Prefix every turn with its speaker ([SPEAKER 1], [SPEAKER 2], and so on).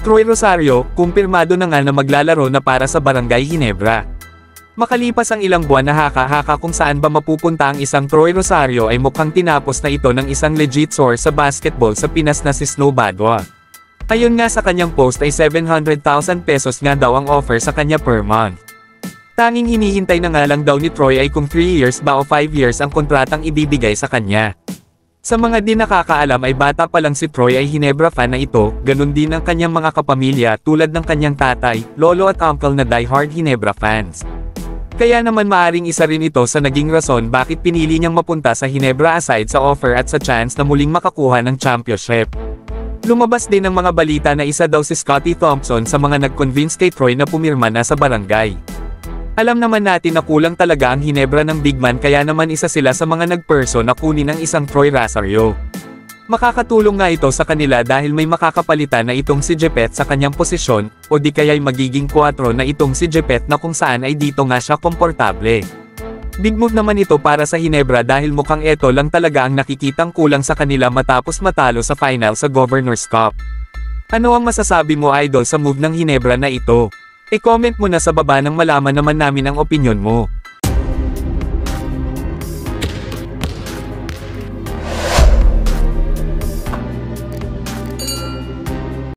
[SPEAKER 1] Troy Rosario, kumpirmado na nga na maglalaro na para sa Barangay Ginebra. Makalipas ang ilang buwan na haka-haka kung saan ba mapupunta ang isang Troy Rosario ay mukhang tinapos na ito ng isang legit source sa basketball sa Pinas na si Snow Badwa. Ayon nga sa kanyang post ay 700,000 pesos nga daw ang offer sa kanya per month. Tanging hinihintay na nga lang daw ni Troy ay kung 3 years ba o 5 years ang kontratang ibibigay sa kanya. Sa mga di nakakaalam ay bata pa lang si Troy ay Ginebra fan na ito, ganun din ang kanyang mga kapamilya tulad ng kanyang tatay, lolo at uncle na die-hard Ginebra fans. Kaya naman maaring isa rin ito sa naging rason bakit pinili niyang mapunta sa Ginebra aside sa offer at sa chance na muling makakuha ng championship. Lumabas din ang mga balita na isa daw si Scottie Thompson sa mga nag-convince kay Troy na pumirma na sa barangay. Alam naman natin na kulang talaga ang Ginebra ng big man kaya naman isa sila sa mga nagperso na kunin ang isang Troy Rosario. Makakatulong nga ito sa kanila dahil may makakapalitan na itong si Jepet sa kanyang posisyon, o di kaya'y magiging 4 na itong si Jepet na kung saan ay dito nga siya komportable. Big move naman ito para sa Ginebra dahil mukhang ito lang talaga ang nakikitang kulang sa kanila matapos matalo sa final sa Governor's Cup. Ano ang masasabi mo idol sa move ng Ginebra na ito? E-comment mo na sa baba nang malaman naman namin ang opinyon mo.